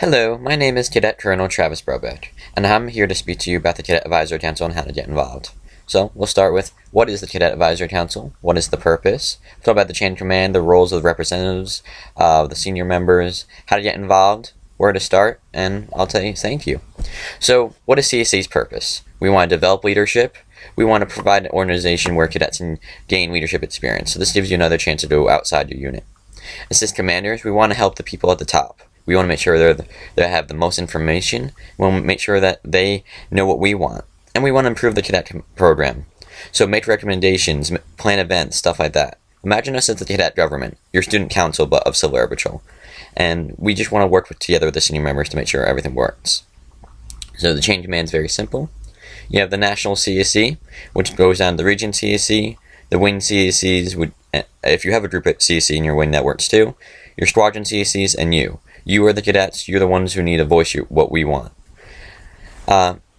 Hello, my name is Cadet Colonel Travis Brodbeck, and I'm here to speak to you about the Cadet Advisory Council and how to get involved. So, we'll start with, what is the Cadet Advisory Council? What is the purpose? We'll talk about the chain of command, the roles of the representatives, the senior members, how to get involved, where to start, and I'll tell you thank you. So, what is CSC's purpose? We want to develop leadership. We want to provide an organization where cadets can gain leadership experience. So this gives you another chance to go outside your unit. Assist commanders, we want to help the people at the top. We want to make sure they have the most information. We want to make sure that they know what we want. And we want to improve the cadet program. So make recommendations, plan events, stuff like that. Imagine us as the cadet government, your student council, but of Civil Air Patrol. And we just want to work together with the senior members to make sure everything works. So the chain of command is very simple. You have the national CSC, which goes down to the region CSC, the wing CSCs, if you have a group at CSC in your wing that works too, your squadron CSCs, and you. You are the cadets. You're the ones who need to voice what we want.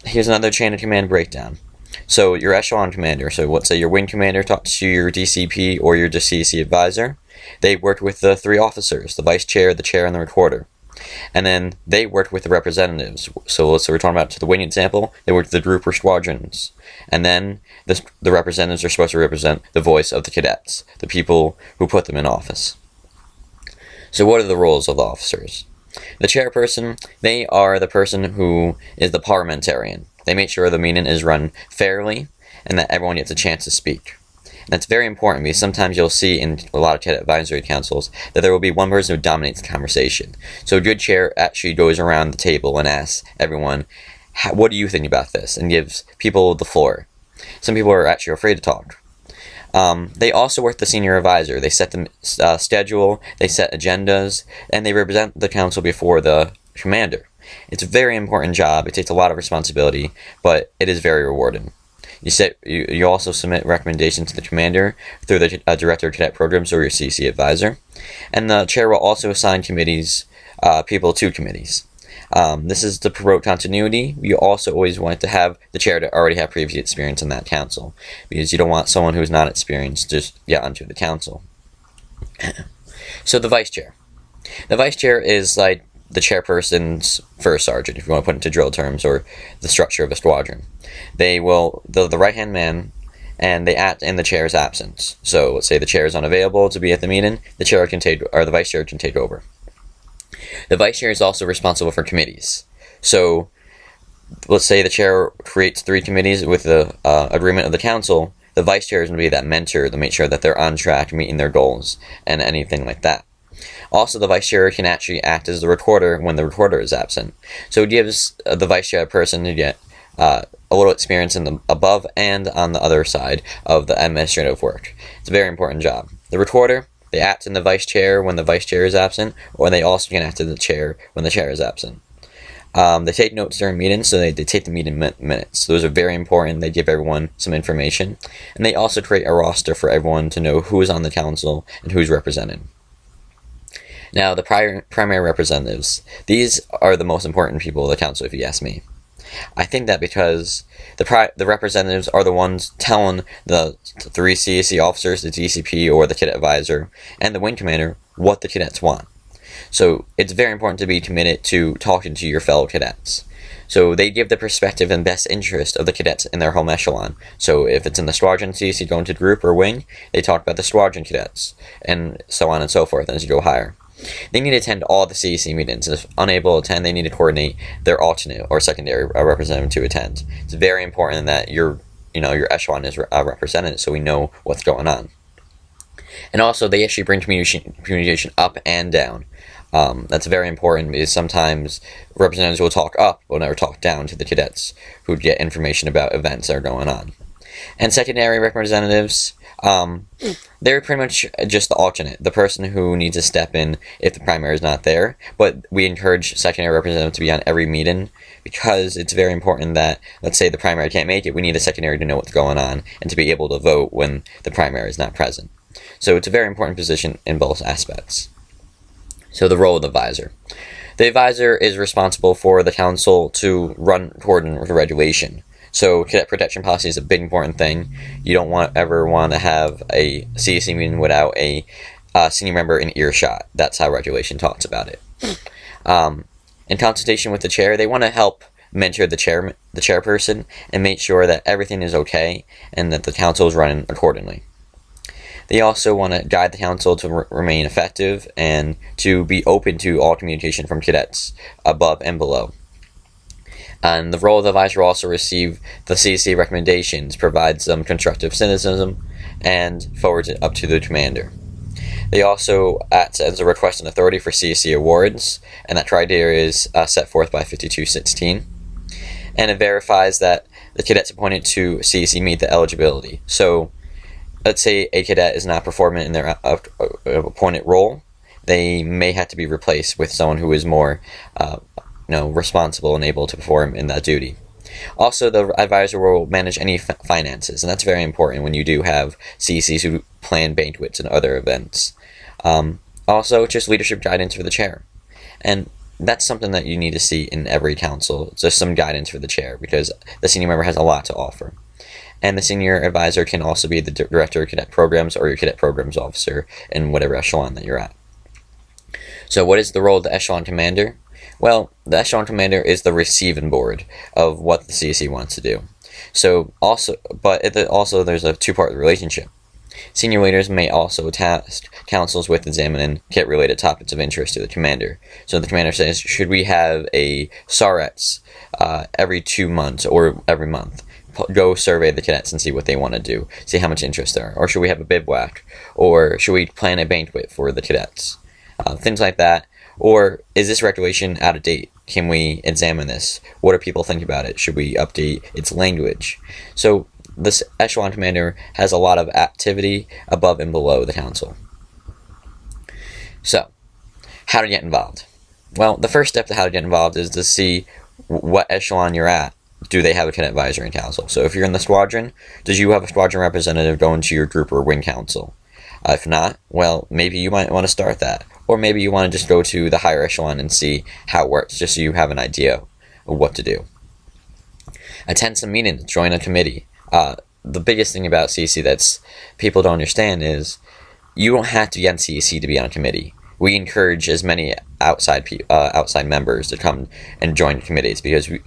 Here's another chain of command breakdown. So your echelon commander, so let's say your wing commander talks to your DCP or your CSC advisor. They worked with the three officers, the vice chair, the chair, and the recorder. And then they worked with the representatives. So we're talking about to the wing example, they worked with the group or squadrons. And then the representatives are supposed to represent the voice of the cadets, the people who put them in office. So what are the roles of the officers? The chairperson, they are the person who is the parliamentarian. They make sure the meeting is run fairly and that everyone gets a chance to speak. And that's very important because sometimes you'll see in a lot of cadet advisory councils that there will be one person who dominates the conversation. So a good chair actually goes around the table and asks everyone, what do you think about this? And gives people the floor. Some people are actually afraid to talk. They also work the senior advisor. They set the schedule, they set agendas, and they represent the council before the commander. It's a very important job. It takes a lot of responsibility, but it is very rewarding. You also submit recommendations to the commander through the director of cadet programs or your CC advisor, and the chair will also assign people to committees. This is to promote continuity. You also always want to have the chair to already have previous experience in that council, because you don't want someone who's not experienced to just get onto the council. So the vice chair. The vice chair is like the chairperson's first sergeant, if you want to put it into drill terms, or the structure of a squadron. They're the right-hand man, and they act in the chair's absence. So let's say the chair is unavailable to be at the meeting, the vice chair can take over. The vice chair is also responsible for committees. So, let's say the chair creates 3 committees with the agreement of the council. The vice chair is going to be that mentor to make sure that they're on track, meeting their goals, and anything like that. Also, the vice chair can actually act as the recorder when the recorder is absent. So it gives the vice chair person to get a little experience in the above and on the other side of the administrative work. It's a very important job. The recorder, they act in the vice chair when the vice chair is absent, or they also can act in the chair when the chair is absent. They take notes during meetings, so they take the meeting minutes. Those are very important. They give everyone some information. And they also create a roster for everyone to know who is on the council and who's represented. Now, the primary representatives. These are the most important people of the council, if you ask me. I think that because the representatives are the ones telling the 3 CSC officers, the DCP or the cadet advisor, and the wing commander what the cadets want. So it's very important to be committed to talking to your fellow cadets. So they give the perspective and best interest of the cadets in their home echelon. So if it's in the squadron CSC going to group or wing, they talk about the squadron cadets, and so on and so forth as you go higher. They need to attend all the CEC meetings. If unable to attend, they need to coordinate their alternate or secondary representative to attend. It's very important that your echelon is represented, so we know what's going on. And also, they actually bring communication up and down. That's very important because sometimes representatives will talk up, but never talk down to the cadets who get information about events that are going on. And secondary representatives, they're pretty much just the alternate, the person who needs to step in if the primary is not there. But we encourage secondary representatives to be on every meeting because it's very important that, let's say the primary can't make it, we need a secondary to know what's going on and to be able to vote when the primary is not present. So it's a very important position in both aspects. So the role of the advisor. The advisor is responsible for the council to run toward the regulation. So cadet protection policy is a big important thing. You don't ever want to have a CSC meeting without a senior member in earshot. That's how regulation talks about it. In consultation with the chair, they want to help mentor the chairperson and make sure that everything is okay and that the council is running accordingly. They also want to guide the council to remain effective and to be open to all communication from cadets above and below. And the role of the advisor will also receive the CEC recommendations, provide some constructive cynicism, and forwards it up to the commander. They also act as a requesting authority for CEC awards, and that criteria is set forth by 5216. And it verifies that the cadets appointed to CEC meet the eligibility. So, let's say a cadet is not performing in their appointed role, they may have to be replaced with someone who is more responsible and able to perform in that duty. Also, the advisor will manage any finances, and that's very important when you do have CECs who plan banquets and other events. Also, just leadership guidance for the chair. And that's something that you need to see in every council, just some guidance for the chair, because the senior member has a lot to offer. And the senior advisor can also be the director of cadet programs or your cadet programs officer in whatever echelon that you're at. So what is the role of the echelon commander? Well, the echelon commander is the receiving board of what the CEC wants to do. But there's a two-part relationship. Senior leaders may also task councils with examining cadet-related topics of interest to the commander. So the commander says, should we have a SARETS every 2 months or every month? Go survey the cadets and see what they want to do, see how much interest there are. Or should we have a bivouac? Or should we plan a banquet for the cadets? Things like that. Or is this regulation out of date? Can we examine this? What do people think about it? Should we update its language? So this echelon commander has a lot of activity above and below the council. So, how to get involved? Well, the first step to how to get involved is to see what echelon you're at. Do they have a cadet advisory council? So if you're in the squadron, do you have a squadron representative going to your group or wing council? If not, well, maybe you might want to start that. Or maybe you want to just go to the higher echelon and see how it works, just so you have an idea of what to do. Attend some meetings, join a committee. The biggest thing about CEC that people don't understand is you don't have to be on CEC to be on a committee. We encourage as many outside members to come and join committees because we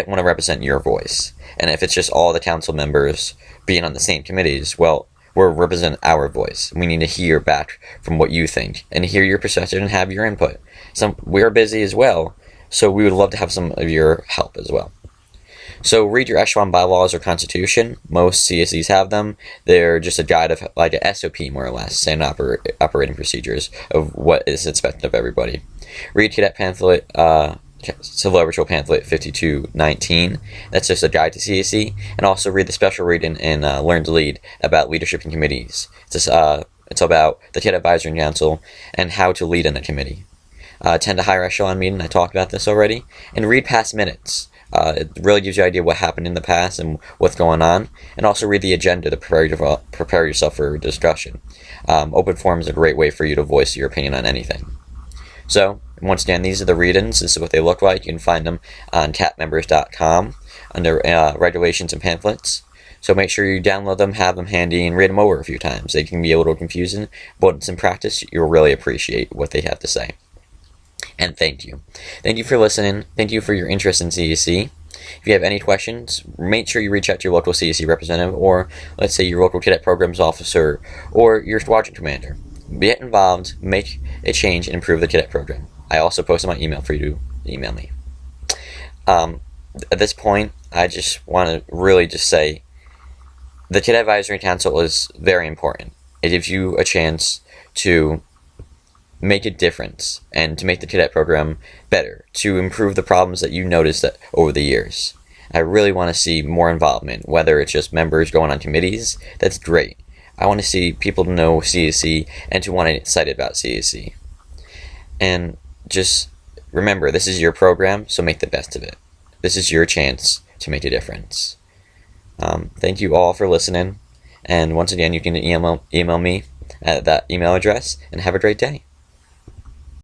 want to represent your voice. And if it's just all the council members being on the same committees, well, we're representing our voice. We need to hear back from what you think and hear your perspective and have your input. We're busy as well, so we would love to have some of your help as well. So read your echelon bylaws or constitution. Most CSEs have them. They're just a guide of like a SOP more or less, standard operating procedures of what is expected of everybody. Read cadet pamphlet, Civil Ritual pamphlet 5219. That's just a guide to CSE. And also read the special reading in Learn to Lead about leadership in committees. It's about the cadet advisory council and how to lead in a committee. Attend a higher echelon meeting. I talked about this already. And read past minutes. It really gives you an idea what happened in the past and what's going on. And also read the agenda to prepare yourself for discussion. Open forum is a great way for you to voice your opinion on anything. So, once again, these are the read-ins. This is what they look like. You can find them on catmembers.com under regulations and pamphlets. So make sure you download them, have them handy, and read them over a few times. They can be a little confusing, but once in practice, you'll really appreciate what they have to say. And thank you. Thank you for listening. Thank you for your interest in CEC. If you have any questions, make sure you reach out to your local CEC representative or, let's say, your local cadet programs officer or your squadron commander. Get involved, make a change, and improve the cadet program. I also posted my email for you to email me. At this point, I just want to really just say the Cadet Advisory Council is very important. It gives you a chance to make a difference and to make the cadet program better, to improve the problems that you noticed over the years. I really want to see more involvement, whether it's just members going on committees. That's great. I want to see people to know CEC and to want to get excited about CEC. And just remember, this is your program, so make the best of it. This is your chance to make a difference. Thank you all for listening. And once again, you can email me at that email address, and have a great day.